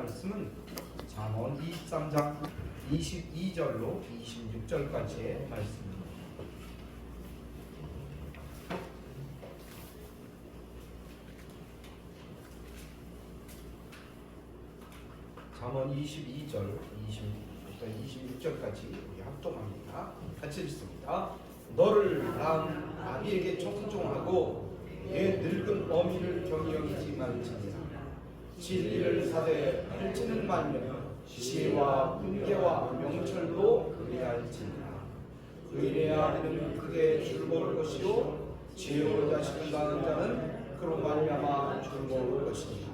말씀은 잠언 23장 22절로 26절까지의 말씀입니다. 잠언 22절 26절까지 우리 합동합니다. 같이 읽습니다. 너를 낳은 아비에게 청종하고 내 늙은 어미를 경히 여기지 말지니라. 진리를 사되 펼치는 말면 지혜와 훈계와 명철도 그리할지니라. 의인의 아들은 크게 줄모을 것이요 지혜로 자식을 낳은 자는 그로 말미암아 줄모을 것이니라.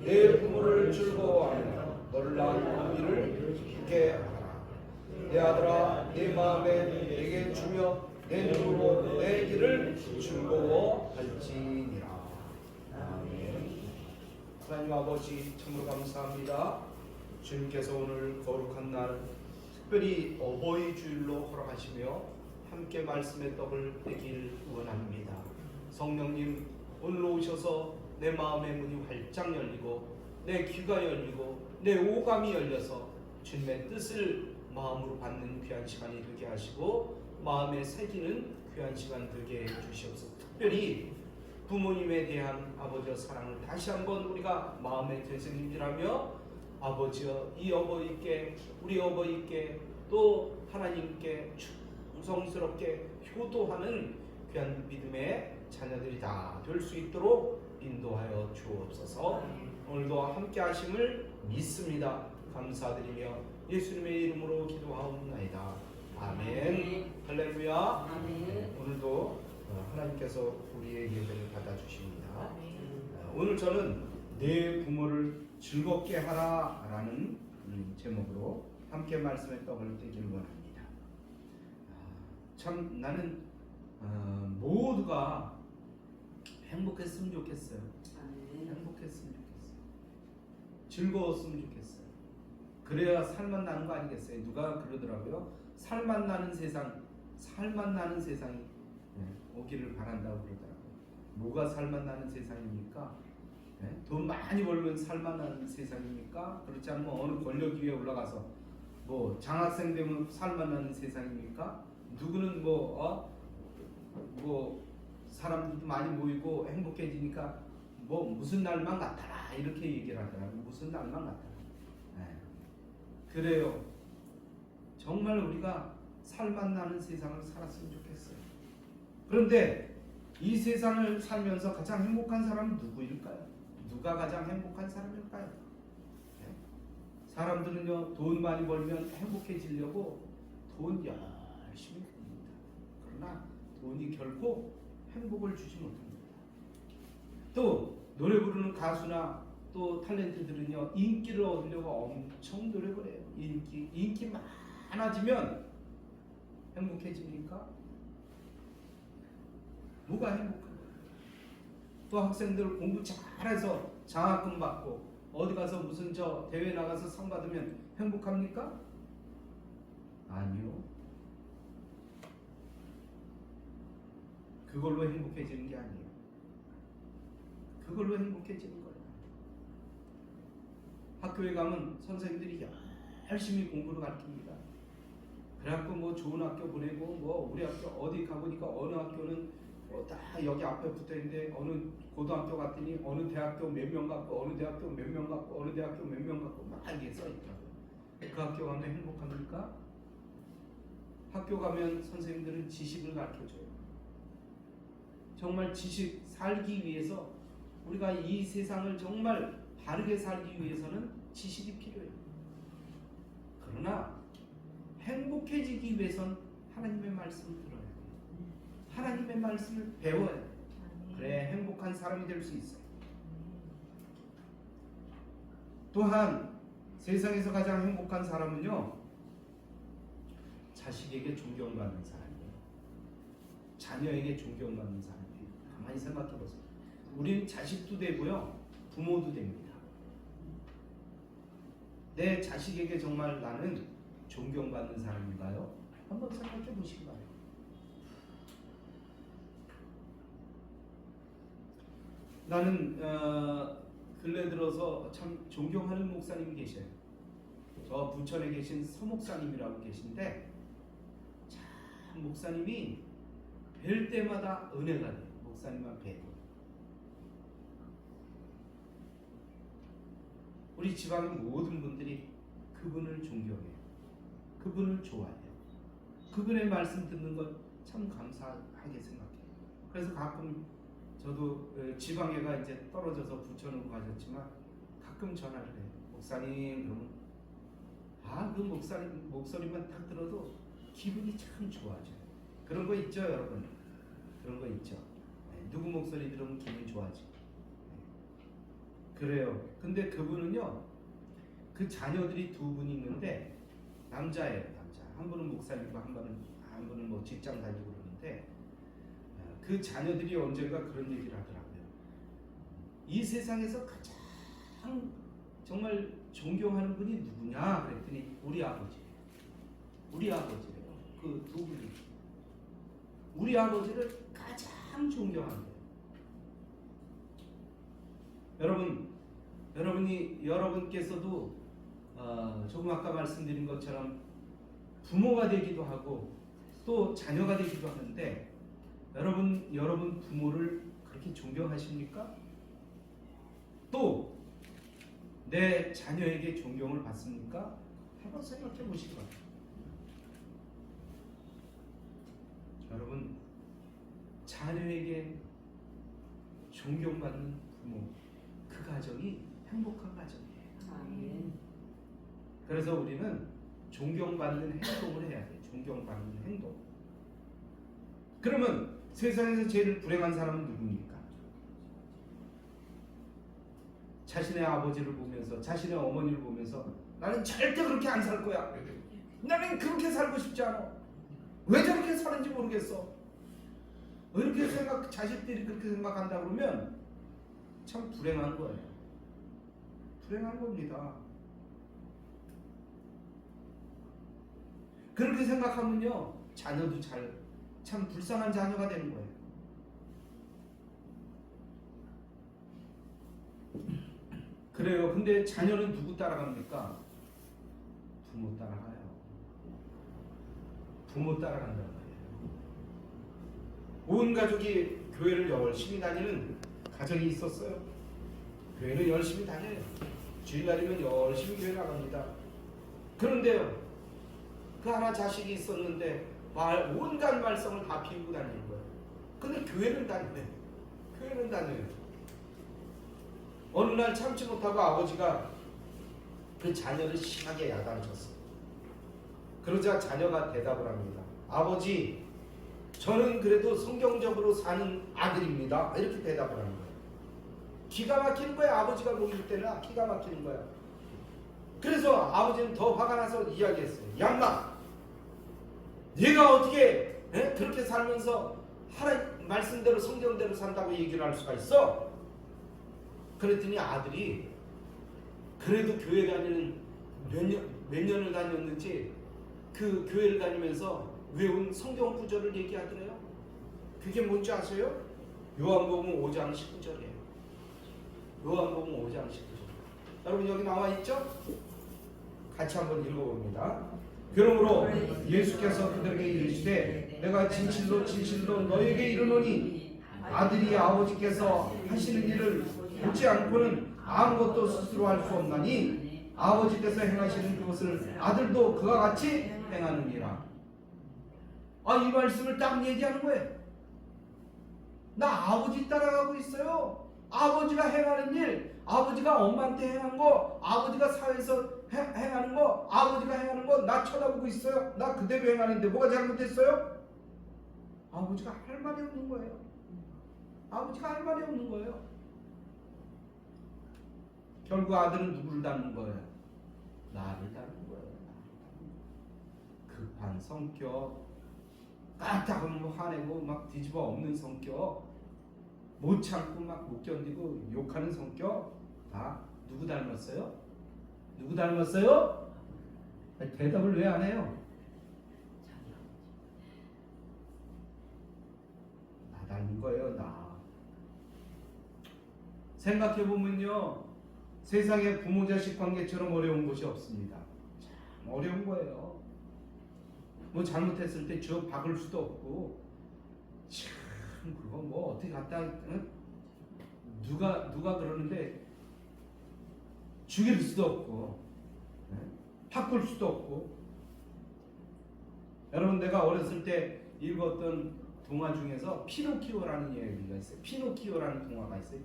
내 부모를 즐거워하며 너를 낳은 어미를 기쁘게 하라. 내 아들아 내 마음에 내게 주며 내 눈으로 내 길을 즐거워할지니라. 아멘. 하나님 아버지 참으로 감사합니다. 주님께서 오늘 거룩한 날 특별히 어버이 주일로 허락하시며 함께 말씀의 떡을 떼길 원합니다. 성령님 오늘 오셔서 내 마음의 문이 활짝 열리고 내 귀가 열리고 내 오감이 열려서 주님의 뜻을 마음으로 받는 귀한 시간이 되게 하시고 마음에 새기는 귀한 시간 되게 해주시옵소서. 특별히 부모님에 대한 아버지의 사랑을 다시 한번 우리가 마음에 되새김질하며 아버지여 이 어버이께 우리 어버이께 또 하나님께 우성스럽게 효도하는 귀한 믿음의 자녀들이 다 될 수 있도록 인도하여 주옵소서. 오늘도 함께 하심을 믿습니다. 감사드리며 예수님의 이름으로 기도하옵나이다. 아멘. 할렐루야. 아멘. 오늘도 하나님께서 우리의 예배를 받아주십니다. 오늘 저는 내 부모를 즐겁게 하라 라는 제목으로 함께 말씀의 떡을 떼기를 원합니다. 참 나는 모두가 행복했으면 좋겠어요. 행복했으면 좋겠어요. 즐거웠으면 좋겠어요. 그래야 살만 나는 거 아니겠어요? 누가 그러더라고요. 살만 나는 세상이 오기를 바란다고 그러더라고요. 뭐가 살만 나는 세상입니까? 돈 많이 벌면 살만 나는 세상입니까? 그렇지 않으면 어느 권력 위에 올라가서 뭐 장학생 되면 살만 나는 세상입니까? 누구는 뭐 사람들도 많이 모이고 행복해지니까 뭐 무슨 날만 같아라 이렇게 얘기를 하더라고요. 무슨 날만 같아라. 그래요. 정말 우리가 살만 나는 세상을 살았으면 좋겠어요. 그런데 이 세상을 살면서 가장 행복한 사람은 누구일까요? 누가 가장 행복한 사람일까요? 사람들은요 돈 많이 벌면 행복해지려고 돈 열심히 봅니다. 그러나 돈이 결코 행복을 주지 못합니다. 또 노래 부르는 가수나 또 탤런트들은요 인기를 얻으려고 엄청 노력을 해요. 인기 많아지면 행복해집니까? 뭐가 행복한가요? 또 학생들 공부 잘해서 장학금 받고 어디 가서 무슨 대회 나가서 상 받으면 행복합니까? 아니요. 그걸로 행복해지는 게 아니에요. 그걸로 행복해지는 거예요. 학교에 가면 선생님들이 열심히 공부를 가르칩니다. 그래갖고 뭐 좋은 학교 보내고 뭐 우리 학교 어디 가보니까 어느 학교는 딱 여기 앞에 붙어있는데 어느 고등학교 갔더니 어느 대학교 몇 명 갔고 어느 대학교 몇 명 갔고 어느 대학교 몇 명 갔고 막 이게 써있더라고요. 그 학교 가면 행복합니까? 학교 가면 선생님들은 지식을 가르쳐줘요. 정말 지식 살기 위해서 우리가 이 세상을 정말 바르게 살기 위해서는 지식이 필요해요. 그러나 행복해지기 위해선 하나님의 말씀을 들어야 돼요. 하나님의 말씀을 배워야 돼요. 그래 행복한 사람이 될 수 있어요. 또한 세상에서 가장 행복한 사람은요 자식에게 존경받는 사람이에요. 자녀에게 존경받는 사람이에요. 가만히 생각해 보세요. 우리는 자식도 되고요 부모도 됩니다. 내 자식에게 정말 나는 존경받는 사람인가요? 한번 생각해 보시기 바랍니다. 나는 근래 들어서 참 존경하는 목사님이 계셔요. 저 부천에 계신 서 목사님이라고 계신데 참 목사님이 뵐 때마다 은혜가 돼요. 목사님만 뵈고. 우리 지방의 모든 분들이 그분을 존경해요. 그분을 좋아해요. 그분의 말씀 듣는 것 참 감사하게 생각해요. 그래서 가끔 저도 지방에가 이제 떨어져서 부천으로 가셨지만 가끔 전화를 해요. 목사님, 그러면 그 목사님 목소리만 딱 들어도 기분이 참 좋아져요. 그런 거 있죠, 여러분? 그런 거 있죠. 누구 목소리 들으면 기분 좋아지고. 그래요. 근데 그분은요, 그 자녀들이 두 분 있는데 남자예요, 남자. 한 분은 목사님이고 한 분은 뭐 직장 다니고 그러는데 그 자녀들이 언젠가 그런 얘기를 하더라고요. 이 세상에서 가장 정말 존경하는 분이 누구냐 그랬더니 우리 아버지예요. 우리 아버지예요. 그 두 분이 우리 아버지를 가장 존경한대요. 여러분께서도 조금 아까 말씀드린 것처럼 부모가 되기도 하고 또 자녀가 되기도 하는데 여러분 부모를 그렇게 존경하십니까? 또 내 자녀에게 존경을 받습니까? 한번 생각해 보시기 바랍니다. 여러분, 자녀에게 존경받는 부모, 그 가정이 행복한 가정이에요. 그래서 우리는 존경받는 행동을 해야 돼요. 존경받는 행동. 그러면 세상에서 제일 불행한 사람은 누굽니까? 자신의 아버지를 보면서, 자신의 어머니를 보면서 나는 절대 그렇게 안 살 거야. 나는 그렇게 살고 싶지 않아. 왜 저렇게 사는지 모르겠어. 이렇게 자식들이 그렇게 생각한다 그러면 참 불행한 거예요. 불행한 겁니다. 그렇게 생각하면요, 자녀도 참 불쌍한 자녀가 되는 거예요. 그래요. 근데 자녀는 누구 따라갑니까? 부모 따라가요. 부모 따라간단 말이에요. 온 가족이 교회를 열심히 다니는 가정이 있었어요. 교회는 열심히 다녀요. 주일날이면 열심히 교회 나갑니다. 그런데요, 그 하나 자식이 있었는데 온갖 말썽을 다 피우고 다니는 거예요. 근데 교회는 다녀요. 교회는 다녀요. 어느 날 참지 못하고 아버지가 그 자녀를 심하게 야단쳤어요. 그러자 자녀가 대답을 합니다. 아버지, 저는 그래도 성경적으로 사는 아들입니다. 이렇게 대답을 하는 거예요. 기가 막히는 거야. 아버지가 보일 때는 기가 막히는 거야. 그래서 아버지는 더 화가 나서 이야기했어요. 양마, 네가 어떻게 그렇게 살면서 하나님 말씀대로 성경대로 산다고 얘기를 할 수가 있어? 그랬더니 아들이 그래도 교회 다니는 몇 년을 다녔는지 그 교회를 다니면서 외운 성경 구절을 얘기하더래요. 그게 뭔지 아세요? 요한복음 5장 19절이에요. 요한복음 5장 19절. 여러분 여기 나와 있죠? 같이 한번 읽어봅니다. 그러므로 예수께서 그들에게 이르시되 내가 진실로 진실로 너에게 이르노니 아들이 아버지께서 하시는 일을 보지 않고는 아무것도 스스로 할 수 없나니 아버지께서 행하시는 그것을 아들도 그와 같이 행하느니라. 이 말씀을 딱 얘기하는 거예요. 나 아버지 따라가고 있어요. 아버지가 행하는 일, 아버지가 엄마한테 행한 거, 아버지가 사회에서 행하는 거, 아버지가 행하는 거 나 쳐다보고 있어요. 나 그대로 행하는데 뭐가 잘못됐어요? 아버지가 할 말이 없는 거예요. 아버지가 할 말이 없는 거예요. 결국 아들은 누구를 닮는 거예요? 나를 닮는 거예요. 급한 성격, 까딱하면 화내고 막 뒤집어 엎는 성격, 못 참고 막 못 견디고 욕하는 성격, 다 누구 닮았어요? 누구 닮았어요? 대답을 왜 안 해요? 나 닮은 거예요. 나. 생각해보면요, 세상에 부모 자식 관계처럼 어려운 것이 없습니다. 참 어려운 거예요. 뭐 잘못했을 때 저 박을 수도 없고, 참 그거 뭐 어떻게 갖다 응? 누가 그러는데 죽일 수도 없고, 바꿀 수도 없고. 여러분, 내가 어렸을 때 읽었던 동화 중에서 피노키오라는 얘기가 있어요. 피노키오라는 동화가 있어요.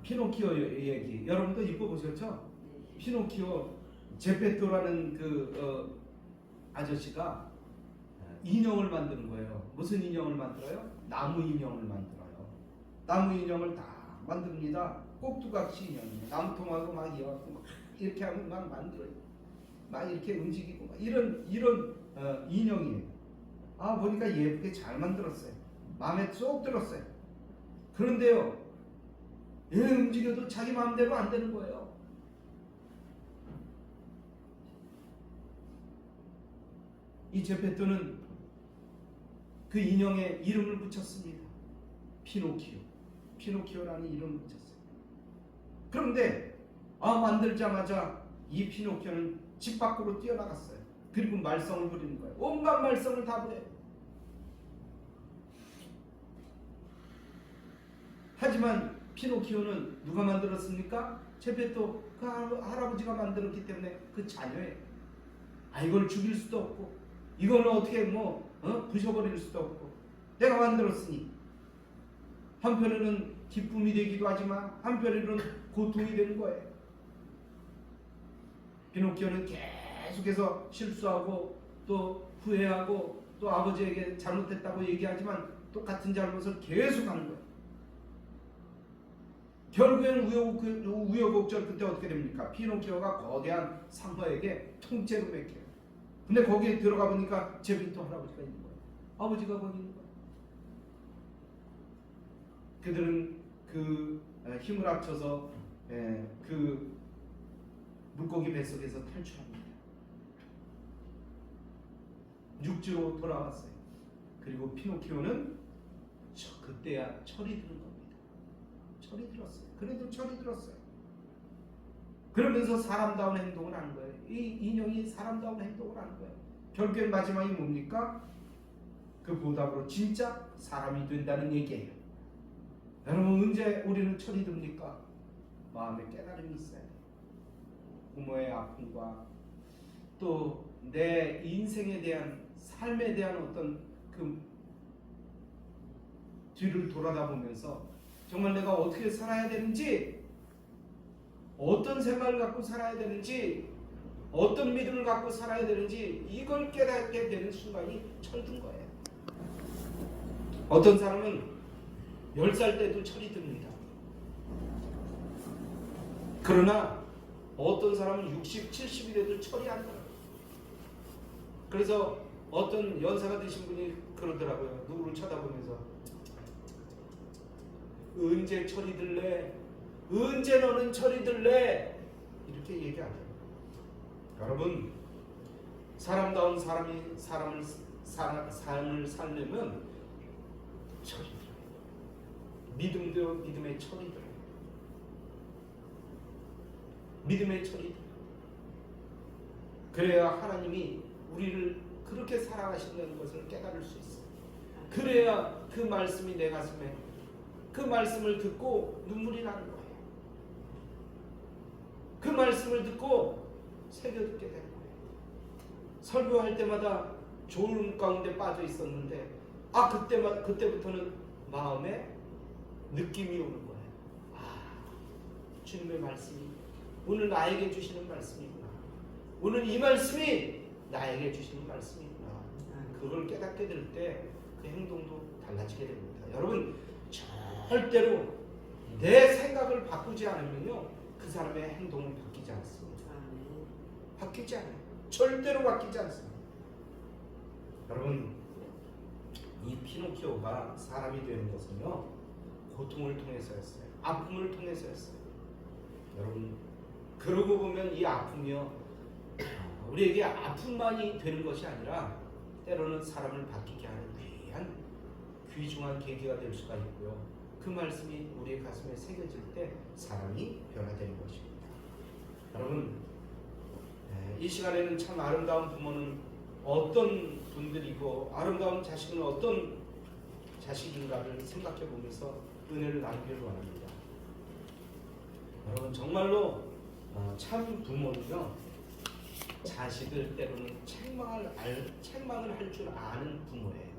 피노키오 얘기 여러분도 읽어보셨죠? 피노키오, 제페토라는 그 아저씨가 인형을 만드는 거예요. 무슨 인형을 만들어요? 나무 인형을 만들어요. 나무 인형을 다 만듭니다. 꼭두각시 인형이에요. 나무통하고 막 이어갖고 막 이렇게 하면 막 만들어요. 막 이렇게 움직이고 막 이런 인형이에요. 보니까 예쁘게 잘 만들었어요. 마음에 쏙 들었어요. 그런데요, 얘 움직여도 자기 마음대로 안 되는 거예요. 이 제페토는 그 인형에 이름을 붙였습니다. 피노키오라는 이름을 붙였어요. 그런데 만들자마자 이 피노키오는 집 밖으로 뛰어나갔어요. 그리고 말썽을 부리는 거예요. 온갖 말썽을 다 부려요. 하지만 피노키오는 누가 만들었습니까? 제페토 그 할아버지가 만들었기 때문에 그 자녀예요. 이걸 죽일 수도 없고, 이거는 어떻게 부셔버릴 수도 없고, 내가 만들었으니. 한편으로는 기쁨이 되기도 하지만 한편으로는 고통이 되는 거예요. 피노키오는 계속해서 실수하고 또 후회하고 또 아버지에게 잘못했다고 얘기하지만 똑같은 잘못을 계속하는 거예요. 결국에는 우여곡절 끝에 어떻게 됩니까? 피노키오가 거대한 상어에게 통째로 맥혀요. 근데 거기에 들어가 보니까 제페토 할아버지가 있는 거예요. 아버지가 거기 있는 거예요. 그들은 그 힘을 합쳐서 그 물고기 뱃속에서 탈출합니다. 육지로 돌아왔어요. 그리고 피노키오는 그때야 철이 드는 겁니다. 철이 들었어요. 그래도 철이 들었어요. 그러면서 사람다운 행동을 하는 거예요. 이 인형이 사람다운 행동을 하는 거예요. 결국엔 마지막이 뭡니까? 그 보답으로 진짜 사람이 된다는 얘기예요. 여러분, 언제 우리는 철이 듭니까? 마음에 깨달음이 있어야 돼요. 부모의 아픔과 또 내 인생에 대한, 삶에 대한 어떤 그 뒤를 돌아다 보면서 정말 내가 어떻게 살아야 되는지, 어떤 생각을 갖고 살아야 되는지, 어떤 믿음을 갖고 살아야 되는지 이걸 깨닫게 되는 순간이 철든 거예요. 어떤 사람은 10살 때도 철이 듭니다. 그러나 어떤 사람은 60, 70이 돼도 철이 안 나요. 그래서 어떤 연세가 드신 분이 그러더라고요. 누구를 쳐다보면서, 언제 철이 들래? 언제 너는 철이 들래? 이렇게 얘기하죠. 여러분, 사람다운 삶을 살려면 철이 들어요. 믿음도 믿음의 철이 들어요. 믿음의 철이 들어요. 그래야 하나님이 우리를 그렇게 사랑하신다는 것을 깨달을 수 있어요. 그래야 그 말씀이 내 가슴에, 그 말씀을 듣고 눈물이 나는 거예요. 그 말씀을 듣고 새겨듣게 되는 거예요. 설교할 때마다 좋은 가운데 빠져 있었는데 그때부터는 마음에 느낌이 오는 거예요. 주님의 말씀이 오늘 나에게 주시는 말씀이구나. 오늘 이 말씀이 나에게 주시는 말씀이구나. 그걸 깨닫게 될 때 그 행동도 달라지게 됩니다. 여러분, 절대로 내 생각을 바꾸지 않으면요, 그 사람의 행동은 바뀌지 않습니다. 바뀌지 않아요. 절대로 바뀌지 않습니다. 여러분, 이 피노키오가 사람이 되는 것은요, 고통을 통해서였어요. 아픔을 통해서였어요. 여러분, 그러고 보면 이 아픔이요, 우리에게 아픔만이 되는 것이 아니라 때로는 사람을 바뀌게 하는 귀한 귀중한 계기가 될 수가 있고요. 그 말씀이 우리의 가슴에 새겨질 때 사랑이 변화되는 것입니다. 여러분, 이 시간에는 참 아름다운 부모는 어떤 분들이고 아름다운 자식은 어떤 자식인가를 생각해 보면서 은혜를 나누기를 원합니다. 여러분, 정말로 참 부모는요, 자식을 때로는 책망을 할 줄 아는 부모예요.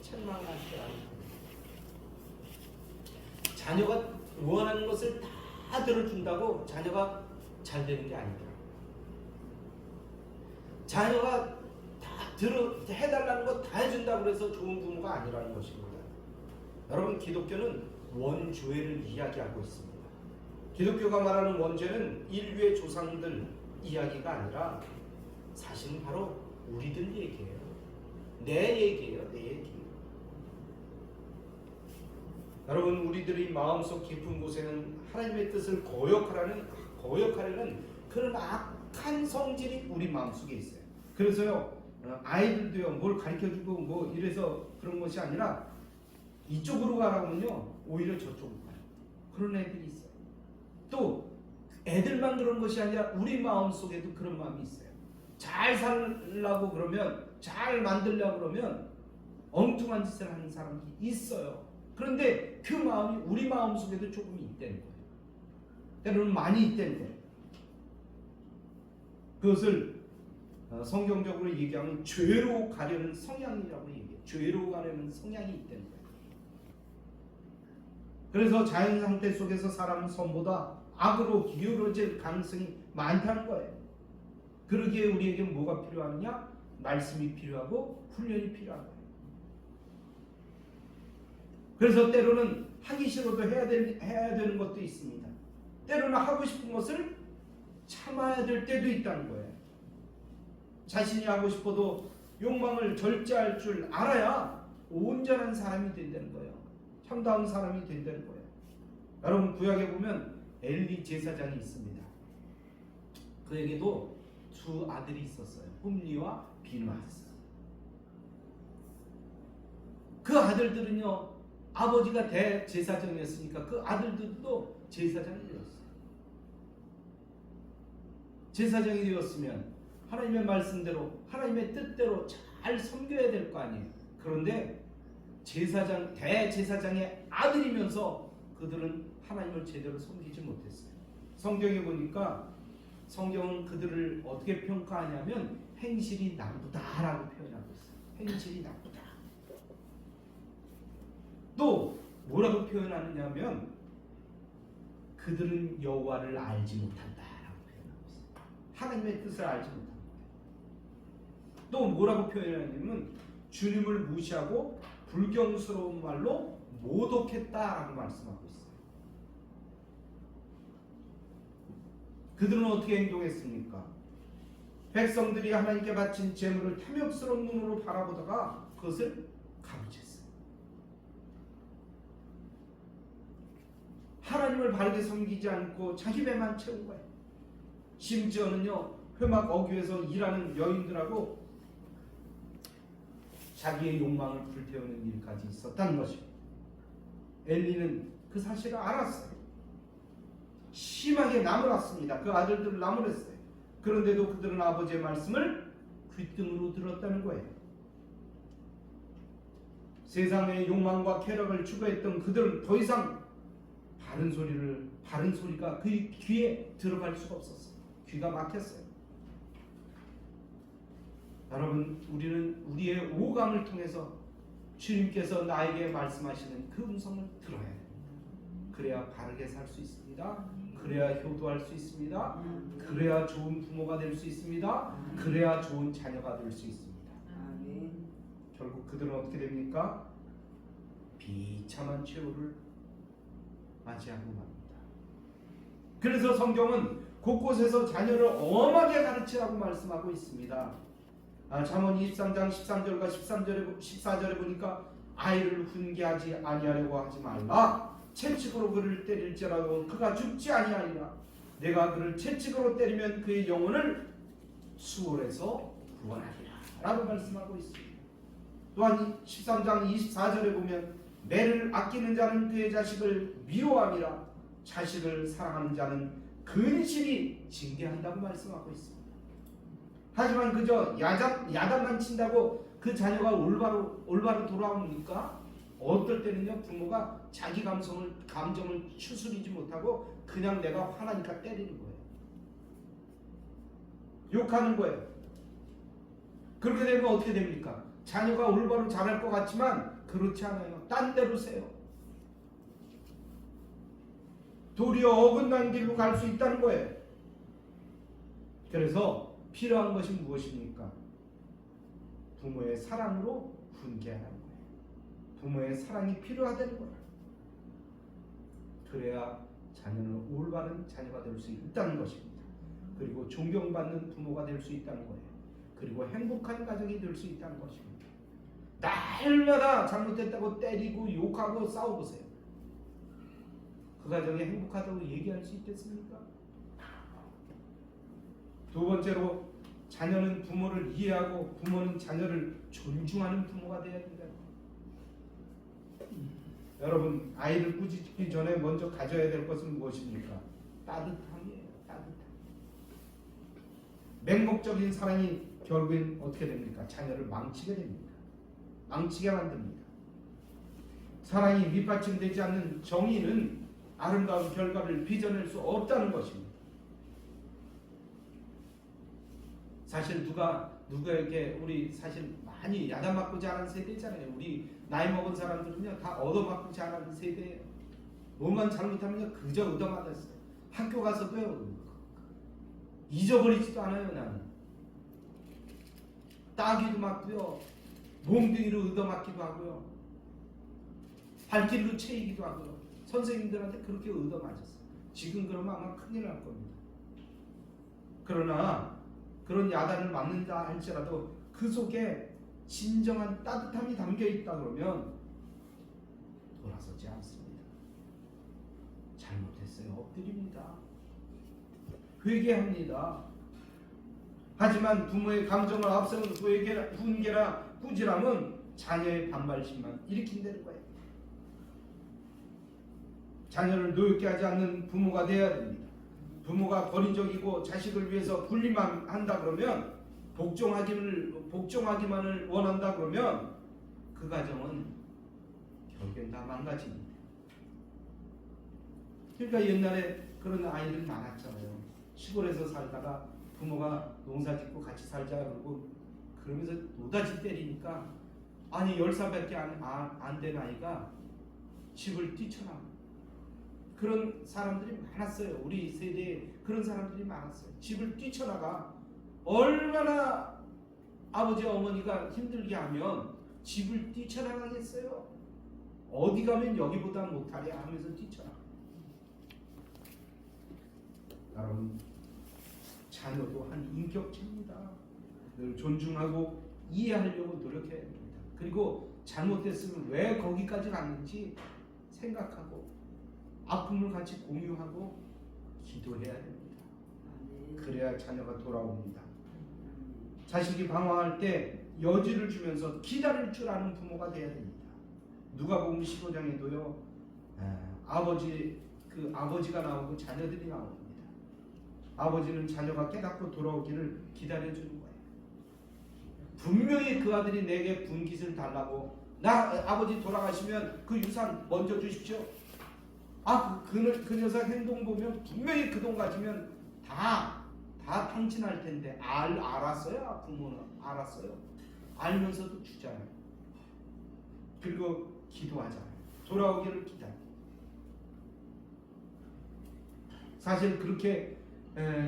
책망을 할 줄 아는 부모. 자녀가 원하는 것을 다 들어준다고 자녀가 잘 되는 게 아니더라고요. 자녀가 다 해달라는 거 다 해준다고 해서 좋은 부모가 아니라는 것입니다. 여러분, 기독교는 원죄를 이야기하고 있습니다. 기독교가 말하는 원죄는 인류의 조상들 이야기가 아니라 사실은 바로 우리들 얘기예요. 내 얘기예요. 내 얘기. 여러분, 우리들이 마음속 깊은 곳에는 하나님의 뜻을 거역하려는 그런 악한 성질이 우리 마음속에 있어요. 그래서요, 아이들도요, 뭘 가르쳐주고 뭐 이래서 그런 것이 아니라 이쪽으로 가라고 하면요, 오히려 저쪽으로 가요. 그런 애들이 있어요. 또 애들만 그런 것이 아니라 우리 마음속에도 그런 마음이 있어요. 잘 살려고 그러면, 잘 만들려고 그러면 엉뚱한 짓을 하는 사람이 있어요. 그런데 그 마음이 우리 마음속에도 조금 있다는 거예요. 때로는 많이 있다는 거예요. 그것을 성경적으로 얘기하면 죄로 가려는 성향이라고 얘기해요. 죄로 가려는 성향이 있다는 거예요. 그래서 자연 상태 속에서 사람은 선보다 악으로 기울어질 가능성이 많다는 거예요. 그러기에 우리에게 뭐가 필요하느냐? 말씀이 필요하고 훈련이 필요한 거예요. 그래서 때로는 하기 싫어도 해야 되는 것도 있습니다. 때로는 하고 싶은 것을 참아야 될 때도 있다는 거예요. 자신이 하고 싶어도 욕망을 절제할 줄 알아야 온전한 사람이 된다는 거예요. 참다운 사람이 된다는 거예요. 여러분, 구약에 보면 엘리 제사장이 있습니다. 그에게도 두 아들이 있었어요. 홈리와 비누아스. 그 아들들은요, 아버지가 대제사장이었으니까 그 아들들도 제사장이 되었어요. 제사장이 되었으면 하나님의 말씀대로, 하나님의 뜻대로 잘 섬겨야 될 거 아니에요. 그런데 대제사장의 아들이면서 그들은 하나님을 제대로 섬기지 못했어요. 성경에 보니까 성경은 그들을 어떻게 평가하냐면 행실이 나쁘다라고 표현하고 있어요. 행실이 나쁘다. 또 뭐라고 표현하느냐면 그들은 여호와를 알지 못한다라고 표현하고 있어요. 하나님의 뜻을 알지 못한다. 또 뭐라고 표현하냐면 주님을 무시하고 불경스러운 말로 모독했다라고 말씀하고 있어요. 그들은 어떻게 행동했습니까? 백성들이 하나님께 바친 제물을 탐욕스러운 눈으로 바라보다가 그것을 가로챘어요. 하나님을 바르게 섬기지 않고 자기 배만 채운 거예요. 심지어는요, 회막 어귀에서 일하는 여인들하고 자기의 욕망을 불태우는 일까지 있었다는 것입니다. 엘리는 그 사실을 알았어요. 심하게 나무랐습니다. 그 아들들을 나무랬어요. 그런데도 그들은 아버지의 말씀을 귓등으로 들었다는 거예요. 세상의 욕망과 쾌락을 추구했던 그들은 더 이상 바른 소리가 그 귀에 들어갈 수가 없었어요. 귀가 막혔어요. 여러분, 우리는 우리의 오감을 통해서 주님께서 나에게 말씀하시는 그 음성을 들어야 해요. 그래야 바르게 살 수 있습니다. 그래야 효도할 수 있습니다. 그래야 좋은 부모가 될 수 있습니다. 그래야 좋은 자녀가 될 수 있습니다. 결국 그들은 어떻게 됩니까? 비참한 최후를 맞이하고 맙니다. 그래서 성경은 곳곳에서 자녀를 엄하게 가르치라고 말씀하고 있습니다. 잠언 23장 13절과 14절에 보니까 아이를 훈계하지 아니하려고 하지 말라. 채찍으로 그를 때릴지라도 그가 죽지 아니하리라. 내가 그를 채찍으로 때리면 그의 영혼을 수월에서 구원하리라 라고 말씀하고 있습니다. 또한 13장 24절에 보면 매를 아끼는 자는 그의 자식을 미워함이라 자식을 사랑하는 자는 근실이 징계한다고 말씀하고 있습니다. 하지만 그저 야단만 친다고 그 자녀가 올바로 돌아옵니까? 어떨 때는요, 부모가 자기 감정을 추스리지 못하고 그냥 내가 화나니까 때리는 거예요. 욕하는 거예요. 그렇게 되면 어떻게 됩니까? 자녀가 올바로 자랄 것 같지만 그렇지 않아요. 딴 데로 세요. 도리어 어긋난 길로 갈 수 있다는 거예요. 그래서 필요한 것이 무엇입니까? 부모의 사랑으로 훈계하는 거예요. 부모의 사랑이 필요하다는 거예요. 그래야 자녀는 올바른 자녀가 될 수 있다는 것입니다. 그리고 존경받는 부모가 될 수 있다는 거예요. 그리고 행복한 가정이 될 수 있다는 것입니다. 날마다 잘못됐다고 때리고 욕하고 싸워보세요. 그 가정이 행복하다고 얘기할 수 있겠습니까? 두 번째로, 자녀는 부모를 이해하고 부모는 자녀를 존중하는 부모가 되어야 된다. 여러분, 아이를 꾸짖기 전에 먼저 가져야 될 것은 무엇입니까? 따뜻함이에요. 따뜻함. 맹목적인 사랑이 결국엔 어떻게 됩니까? 자녀를 망치게 됩니다. 망치게 만듭니다. 사랑이 밑받침되지 않는 정의는 아름다운 결과를 빚어낼 수 없다는 것입니다. 사실 누구에게 우리 사실 많이 야단맞고 자란 세대잖아요. 우리 나이 먹은 사람들은요 다 얻어맞고 자란 세대예요. 뭐만 잘못하면요 그저 얻어맞았어요. 학교 가서도요 잊어버리지도 않아요. 나는 따귀도 맞고요, 몽둥이로 얻어맞기도 하고요, 발길로 채이기도 하고요. 선생님들한테 그렇게 얻어맞았어요. 지금 그러면 아마 큰일 날 겁니다. 그러나 그런 야단을 맞는다 할지라도 그 속에 진정한 따뜻함이 담겨있다 그러면 돌아서지 않습니다. 잘못했어요. 엎드립니다. 회개합니다. 하지만 부모의 감정을 앞세우는 훈계나 꾸지람은 자녀의 반발심만 일으킨다는 거예요. 자녀를 노엽게 하지 않는 부모가 되어야 됩니다. 부모가 권위적이고 자식을 위해서 군림만 한다 그러면, 복종하기만을 원한다 그러면 그 가정은 결국엔 다 망가집니다. 그러니까 옛날에 그런 아이들 많았잖아요. 시골에서 살다가 부모가 농사짓고 같이 살자 그러고 그러면서 노다지 때리니까, 아니 10살밖에 안 된 아이가 집을 뛰쳐나가. 그런 사람들이 많았어요. 우리 세대에 그런 사람들이 많았어요. 집을 뛰쳐나가. 얼마나 아버지 어머니가 힘들게 하면 집을 뛰쳐나가겠어요? 어디 가면 여기보다 못하래 하면서 뛰쳐나가. 여러분, 자녀도 한 인격체입니다. 늘 존중하고 이해하려고 노력해야 됩니다. 그리고 잘못됐으면 왜 거기까지 갔는지 생각하고 아픔을 같이 공유하고 기도해야 됩니다. 그래야 자녀가 돌아옵니다. 자식이 방황할 때 여지를 주면서 기다릴 줄 아는 부모가 되어야 됩니다. 누가복음 15장에도요 아버지가 나오고 자녀들이 나옵니다. 아버지는 자녀가 깨닫고 돌아오기를 기다려주는 거예요. 분명히 그 아들이 내게 분깃을 달라고, 아버지 돌아가시면 그 유산 먼저 주십시오. 그 녀석 행동 보면 분명히 그 돈 가지면 다 탕진할 텐데 알았어요. 부모는 알았어요. 알면서도 주잖아요. 그리고 기도하잖아요. 돌아오기를 기다려. 사실 그렇게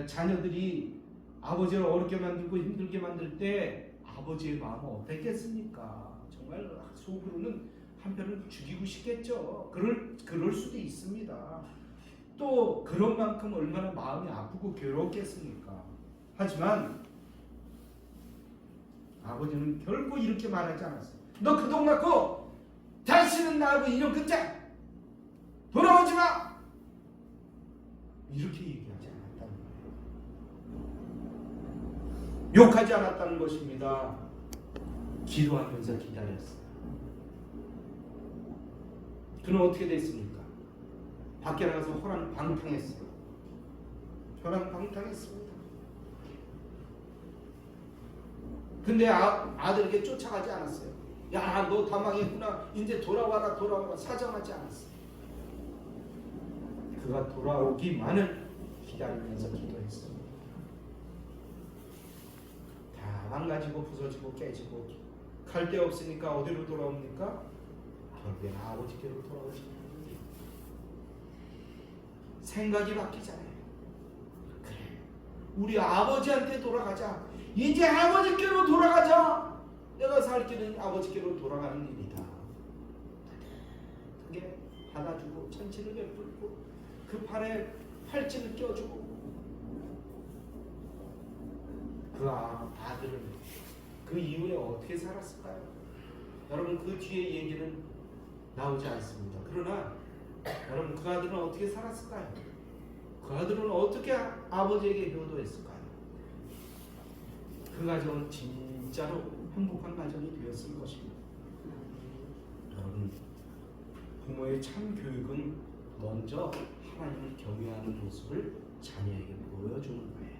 자녀들이 아버지를 어렵게 만들고 힘들게 만들 때 아버지의 마음은 어땠겠습니까? 정말 속으로는 한편은 죽이고 싶겠죠. 그럴 수도 있습니다. 또 그런 만큼 얼마나 마음이 아프고 괴롭겠습니까? 하지만 아버지는 결코 이렇게 말하지 않았어요. 너 그 돈 갖고 다시는 나하고 인연 끊자. 돌아오지 마. 이렇게 얘기하지 않았다는 거예요. 욕하지 않았다는 것입니다. 기도하면서 기다렸어요. 그는 어떻게 됐습니까? 밖에 나가서 호랑방탕했어요. 호랑방탕했습니다. 근데 아들에게 쫓아가지 않았어요. 야, 너 다 망했구나. 이제 돌아와라, 돌아와라. 사정하지 않았어요. 그가 돌아오기만을 기다리면서 기도했어요. 다 망가지고 부서지고 깨지고 갈 데 없으니까 어디로 돌아옵니까? 결국엔 아버지께로 돌아오지. 생각이 바뀌잖아요. 그래, 우리 아버지한테 돌아가자. 이제 아버지께로 돌아가자. 내가 살 길은 아버지께로 돌아가는 일이다. 그게 받아주고 천치를 베풀고 그 팔에 팔찌를 껴주고 그 아들은 그 이후에 어떻게 살았을까요? 여러분, 그 뒤에 얘기는 나오지 않습니다. 그러나 여러분, 그 아들은 어떻게 살았을까요? 그 아들은 어떻게 아버지에게 효도했을까요? 그 가정은 진짜로 행복한 가정이 되었을 것입니다. 여러분, 부모의 참 교육은 먼저 하나님을 경외하는 모습을 자녀에게 보여주는 거예요.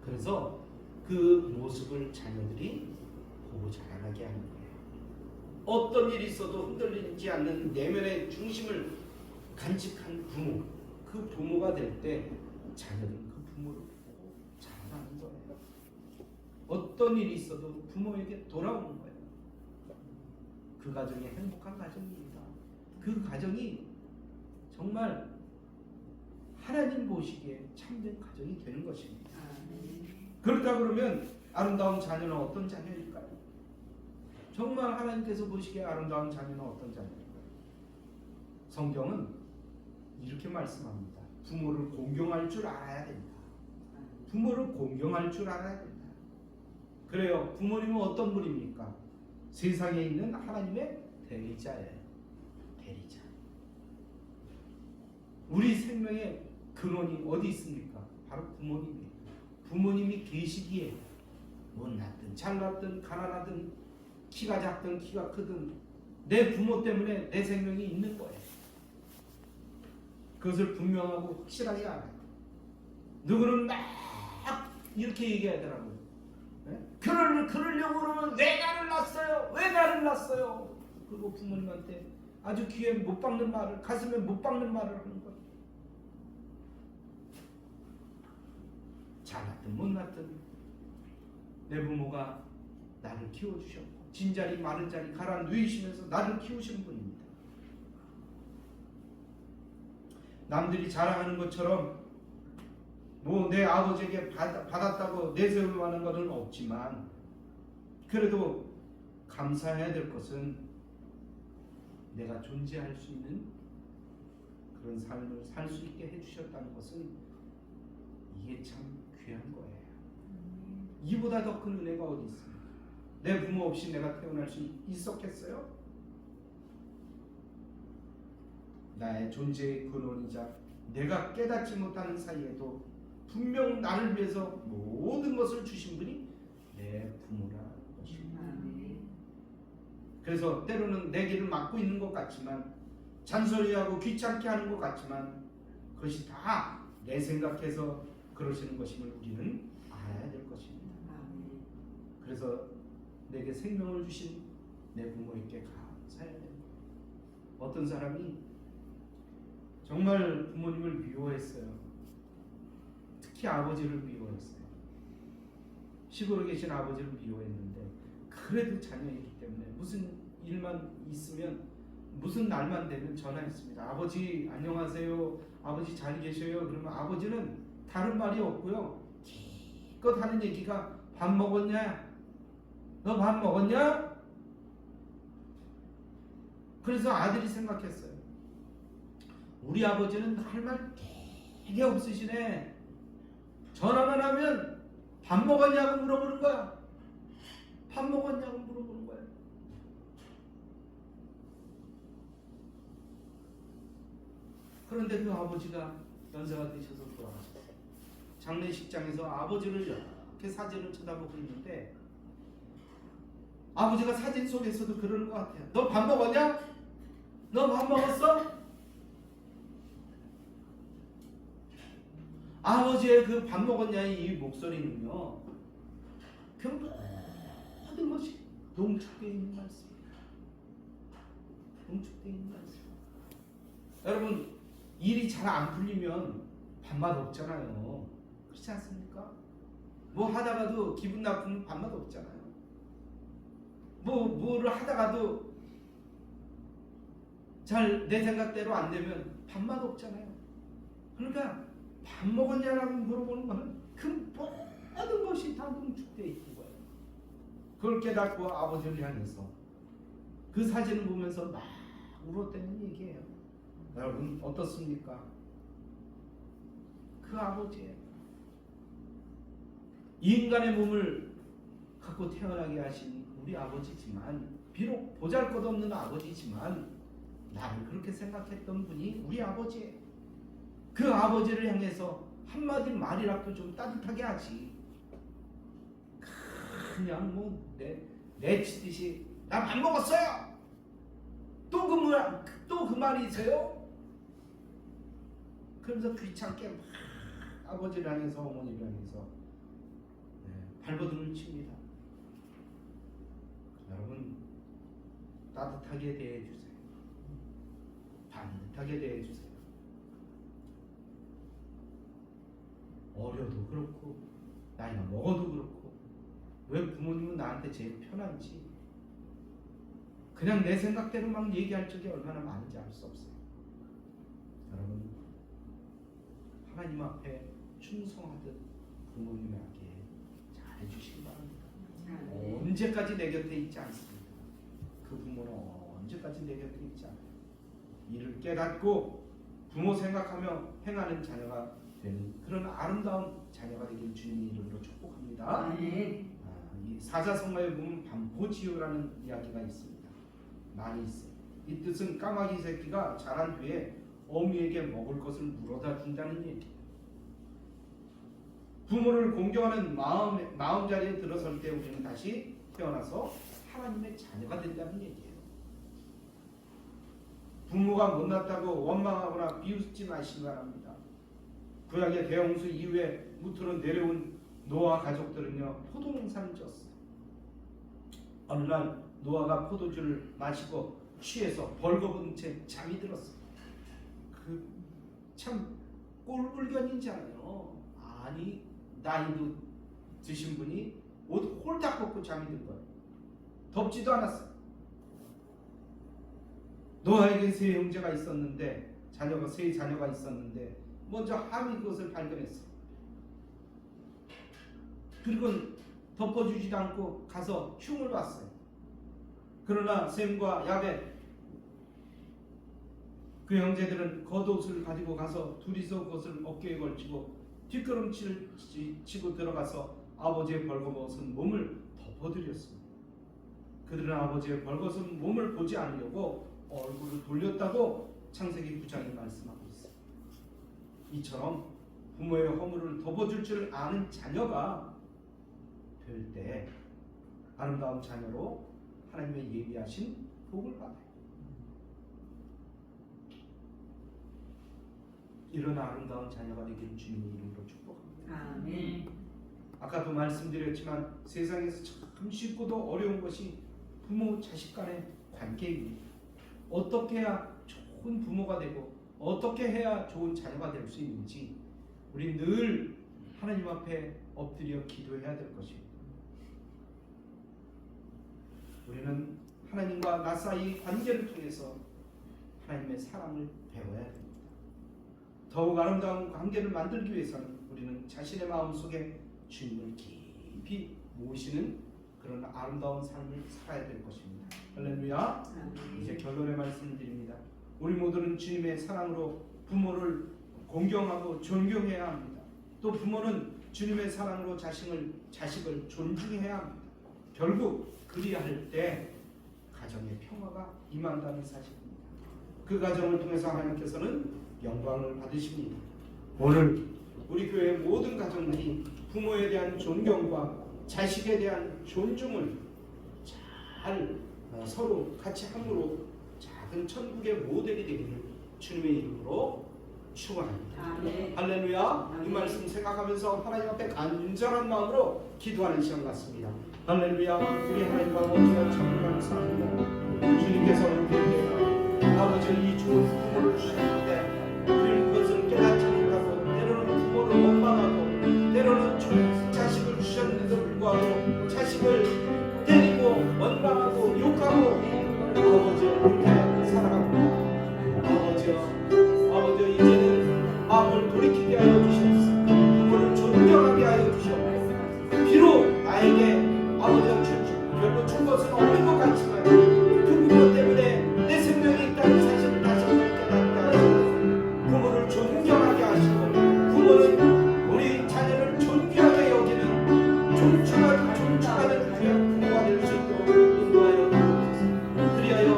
그래서 그 모습을 자녀들이 보고 자라나게 하는 거예요. 어떤 일이 있어도 흔들리지 않는 내면의 중심을 간직한 부모, 그 부모가 될 때 자녀들은 그 부모를 보고 자라나는 거예요. 어떤 일이 있어도 부모에게 돌아오는 거예요. 그 가정이 행복한 가정입니다. 그 가정이 정말 하나님 보시기에 참된 가정이 되는 것입니다. 그렇다 그러면 아름다운 자녀는 어떤 자녀일까요? 정말 하나님께서 보시기에 아름다운 자녀는 어떤 자녀일까요? 성경은 이렇게 말씀합니다. 부모를 공경할 줄 알아야 된다. 부모를 공경할 줄 알아야 된다. 그래요. 부모님은 어떤 분입니까? 세상에 있는 하나님의 대리자예요. 대리자. 우리 생명의 근원이 어디 있습니까? 바로 부모님이에요. 부모님이 계시기에 못났든 잘났든 가난하든 키가 작든 키가 크든 내 부모 때문에 내 생명이 있는 거예요. 그것을 분명하고 확실하게 알아요. 누구는 막 이렇게 얘기하더라고요. 네? 그러려고 그러면 왜 나를 낳았어요? 왜 나를 낳았어요? 그리고 부모님한테 아주 귀에 못 박는 말을, 가슴에 못 박는 말을 하는 거예요. 잘났든 못났든 내 부모가 나를 키워주셨고 진자리 마른자리 갈아 누이시면서 나를 키우신 분입니다. 남들이 자랑하는 것처럼 뭐 내 아버지에게 받았다고 내세울 만한 것은 없지만 그래도 감사해야 될 것은 내가 존재할 수 있는 그런 삶을 살 수 있게 해주셨다는 것은 이게 참 귀한 거예요. 이보다 더 큰 은혜가 어디 있습니까? 내 부모 없이 내가 태어날 수 있었겠어요? 나의 존재의 근원이자 내가 깨닫지 못하는 사이에도 분명 나를 위해서 모든 것을 주신 분이 내 부모라는 것입니다. 그래서 때로는 내 길을 막고 있는 것 같지만 잔소리하고 귀찮게 하는 것 같지만 그것이 다 내 생각해서 그러시는 것임을 우리는 알아야 될 것입니다. 그래서 내게 생명을 주신 내 부모에게 감사해야 됩니다. 어떤 사람이 정말 부모님을 미워했어요. 특히 아버지를 미워했어요. 시골에 계신 아버지를 미워했는데 그래도 자녀이기 때문에 무슨 일만 있으면 무슨 날만 되면 전화했습니다. 아버지 안녕하세요. 아버지 잘 계셔요. 그러면 아버지는 다른 말이 없고요. 기껏 하는 얘기가 밥 먹었냐? 너 밥 먹었냐? 그래서 아들이 생각했어요. 우리 아버지는 할 말 되게 없으시네. 전화만 하면 밥 먹었냐고 물어보는 거야. 밥 먹었냐고 물어보는 거야. 그런데 그 아버지가 연세가 드셔서 돌아가셨어요. 장례식장에서 아버지를 이렇게 사진을 쳐다보고 있는데 아버지가 사진 속에서도 그러는 것 같아요. 너 밥 먹었냐? 너 밥 먹었어? 아버지의 그 밥 먹었냐의 이 목소리는요, 그 모든 것이 농축되어 있는 말씀입니다. 농축되어 있는 말씀. 여러분, 일이 잘 안 풀리면 밥맛 없잖아요. 그렇지 않습니까? 뭐 하다가도 기분 나쁘면 밥맛 없잖아요. 뭐를 하다가도 잘 내 생각대로 안 되면 밥맛 없잖아요. 그러니까 밥 먹었냐라고 물어보는 거는 그 모든 것이 다 농축되어 있는 거예요. 그걸 깨닫고 아버지를 향해서 그 사진을 보면서 막 울었다는 얘기예요. 여러분 어떻습니까? 그 아버지예요. 인간의 몸을 갖고 태어나게 하신 우리 아버지지만, 비록 보잘것없는 아버지지만 나를 그렇게 생각했던 분이 우리 아버지예요. 그 아버지를 향해서 한마디 말이라도 좀 따뜻하게 하지, 그냥 뭐 내치듯이 나 밥 먹었어요, 또 그 말이세요? 그러면서 귀찮게 막 아버지를 향해서, 어머니를 향해서 발버둥을 칩니다. 여러분 따뜻하게 대해주세요. 반듯하게 대해주세요. 어려도 그렇고 나이가 먹어도 그렇고, 왜 부모님은 나한테 제일 편한지 그냥 내 생각대로 막 얘기할 적이 얼마나 많은지 알 수 없어요. 여러분 하나님 앞에 충성하듯 부모님에게 잘해주시기 바랍니다. 언제까지 내 곁에 있지 않습니다. 그 부모는 언제까지 내 곁에 있지 않아요. 이를 깨닫고 부모 생각하며 행하는 자녀가 되는 그런 아름다운 자녀가 되길 주님의 이름으로 축복합니다. 이 사자성가에 보면 반포지효라는 이야기가 있습니다. 많이 있어요. 이 뜻은 까마귀 새끼가 자란 뒤에 어미에게 먹을 것을 물어다 준다는 얘기예요. 부모를 공경하는 마음자리에 들어설 때 우리는 다시 태어나서 하나님의 자녀가 된다는 얘기예요. 부모가 못났다고 원망하거나 비웃지 마시기 바랍니다. 구약의 대홍수 이후에 무토로 내려온 노아 가족들은요, 포도농사를 지었어요. 어느 날 노아가 포도주를 마시고 취해서 벌거벗은 채 잠이 들었어요. 그 참 꼴불견이잖아요. 아니, 나이도 드신 분이 옷 홀딱 벗고 잠이 든 거예요. 덥지도 않았어요. 노아에게 세 형제가 있었는데, 세 자녀가 있었는데 먼저 함이 그것을 발견했어요. 그리고 덮어주지도 않고 가서 흉을 봤어요. 그러나 셈과 야벳 그 형제들은 겉옷을 가지고 가서 둘이서 그것을 어깨에 걸치고 뒷걸음치를 치고 들어가서 아버지의 벌거벗은 몸을 덮어드렸습니다. 그들은 아버지의 벌거벗은 몸을 보지 않으려고 얼굴을 돌렸다고 창세기 9장이 말씀하고 있어요. 이처럼 부모의 허물을 덮어줄 줄 아는 자녀가 될 때 아름다운 자녀로 하나님의 예비하신 복을 받아요. 이런 아름다운 자녀가 되기를 주님의 이름으로 축복합니다. 아멘. 아까도 말씀드렸지만 세상에서 참 쉽고도 어려운 것이 부모 자식 간의 관계입니다. 어떻게 해야 좋은 부모가 되고 어떻게 해야 좋은 자녀가 될 수 있는지 우리 늘 하나님 앞에 엎드려 기도해야 될 것입니다. 우리는 하나님과 나 사이 관계를 통해서 하나님의 사랑을 배워야 됩니다. 더욱 아름다운 관계를 만들기 위해서는 우리는 자신의 마음속에 주님을 깊이 모시는 그런 아름다운 삶을 살아야 될 것입니다. 할렐루야. 이제 결론의 말씀을 드립니다. 우리 모두는 주님의 사랑으로 부모를 공경하고 존경해야 합니다. 또 부모는 주님의 사랑으로 자식을 존중해야 합니다. 결국 그리할 때 가정의 평화가 임한다는 사실입니다. 그 가정을 통해서 하나님께서는 영광을 받으십니다. 오늘 우리 교회의 모든 가정들이 부모에 대한 존경과 자식에 대한 존중을 잘 서로 같이 함으로 잘 작은 천국의 모델이 되기를 주님의 이름으로 축원합니다. 아멘. 할렐루야. 이 아멘. 말씀 생각하면서 하나님 앞에 간절한 마음으로 기도하는 시간 같습니다. 할렐루야. 우리 하나님 아버지가 참 감사합니다. 주님께서 우리에게 아버지 이 좋은 부모를 주셨는데 우리는 그것을 깨닫지 못하고 때로는 부모를 원망하고 때로는 좋은 자식을 주셨는데도 불구하고 자식을 때리고 원망하고 욕하고 아버지를 그렇게 살아갑니다. 아버지 이제는 마음을 돌이키게 하여 주시옵소서. 부모를 존경하게 하여 주시옵소서. 비록 나에게 아버지가 별로 준 것은 없는 것 같지만 그 부모 때문에 내 생명이 있다는 사실을 다시 한번 깨닫게 하시고 부모를 존경하게 하시고 부모는 우리 자녀를 존귀하게 여기는 존중하는 귀한 부모가 될 수 있도록 인도하여 주옵소서. 그리하여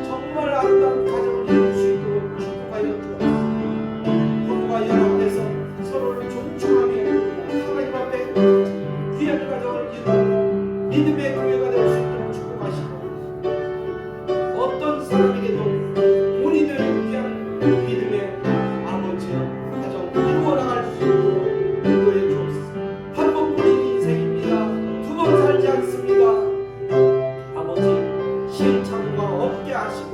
정말 아름다운 가정을 이룰 수 있도록 축복하여 주옵소서. 부부가 연합해서 서로를 존중하며 하나님 앞에 귀한 가정을 이루는 믿음의 교회가 될 수 있도록 축복하시고 어떤 사람에게도 돈이 되는 귀한 믿음의 아버지여 가정 이루어 나갈 수 있도록 인도해 주옵소서. 한 번뿐인 인생입니다. 두 번 살지 않습니다. 아버지 시행착오가 없게 하시고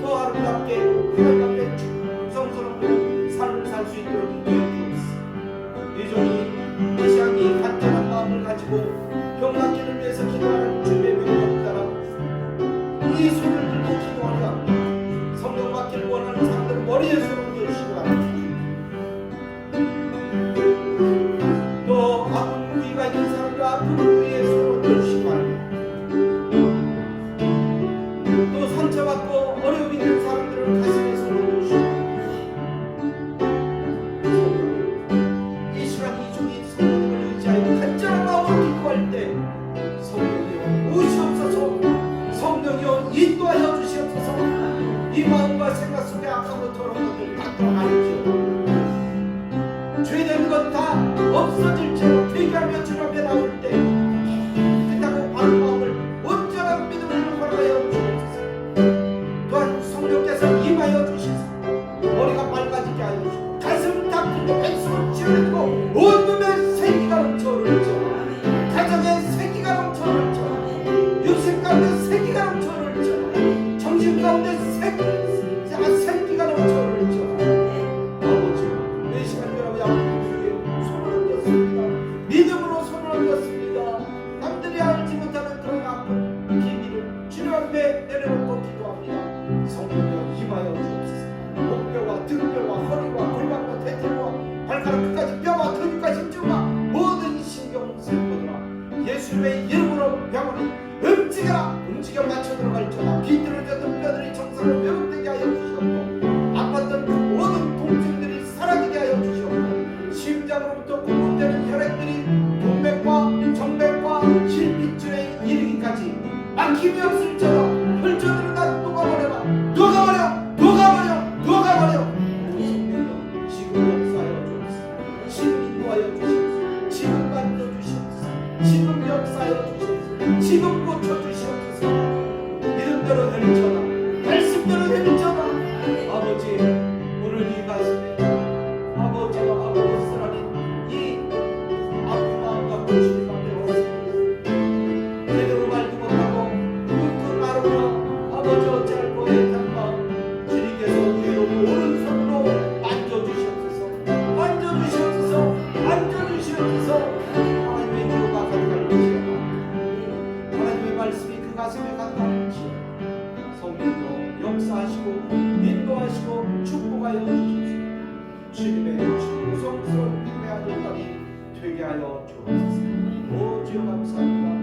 더 아름답게 하나님 앞에 충성스러운 삶을 살 수 있도록 인도해 주옵소서. 여전히 메시아니 간절한 마음을 가지고 병낫기를 위해서 기도하는 주님의 명령을 따라 이 손을 들고 기도하냐 성령 받기를 원하는 사람들 머리에 손을 들으시고 하라. 또 아픈 부위가 있는 사람들 아픈 부위에 손을 들으시고 하라. 또 상처받고 어려움 있는 사람들을 가슴에 손을 들으시고 하라. 이 시간 이 종이 성령을 의지하여 간절한 마음으로 기도할 때 성령이여 오시옵소서. 성령이여 인도하여 주시옵소서. 이 마음과 생각 속에 악하고 더러운 것들 다 떠나가십시오. 죄된 것 다 없어질지어다. 회개하며 주 앞에 나올 때 그렇다고 바른 마음을 온전한 믿음을 허락하여 주옵소서. 또한 성령께서 임하여 주시소. 머리가 맑아지게 하여 주시고 가슴을 닦고 백성을 지어내고 온몸에 생기가 넘쳐 흐르죠. 가정에 생기가 넘쳐 흐르죠. 육신 가운데 생기가 넘쳐 흐르죠. 정신 가운데 생기가 넘쳐 흐르죠. 아버지 내 시간 여러분 아픈 손을 얹었습니다. 믿음으로 손을 얹었습니다. 남들이 알지 못하는 그런 아픈 비밀을 주님 앞에 내려놓고 기도합니다. 성령여 임하여 주옵소서. 목뼈와 등뼈와 허리와 골반과 대퇴와 발가락 끝까지 뼈와 근육과 심증과 모든 신경 세포들아 예수님의 이름으로 병원이 움직여 맞춰 들어갈지어다. 비틀어졌던 뼈들이 정상으로 회복되게 하여 주시옵고 아팠던 그 모든 통증들이 사라지게 하여 주시옵고 심장으로부터 공급되는 혈액들이 동맥과 정맥과 실핏줄에 이르기까지 막힘이 없을지어다. 혈전으로 다 녹아버려라. 지금 역사하여 주옵소서. 지금 인도하여 주시옵소서. 지금 만져주시옵소서. 지금 역사하여 주시옵소서. 지금 고쳐주시옵소서. 믿음대로 될지어다. 말씀대로 될지어다. 아버지 오늘 이 가슴에 아버지와 아버지 쓰라린 이 아픈 마음과 주님 앞에 왔습니다. 제대로 말도 못하고 끙끙 앓으며 아버지 어찌할 거에 탄 마음 주님께서 위로 오른손으로 만져주시옵소서. 하나님의 위로가 가득할 것이다. 하나님의 말씀이 그 가슴에 가득할지어다. 성령으로 역사하시고 인도하시고 축복하여 주십시오. 주님의 충성스러운 믿음의 아들까지 되게 하여 주옵소서. 오 주여 감사합니다.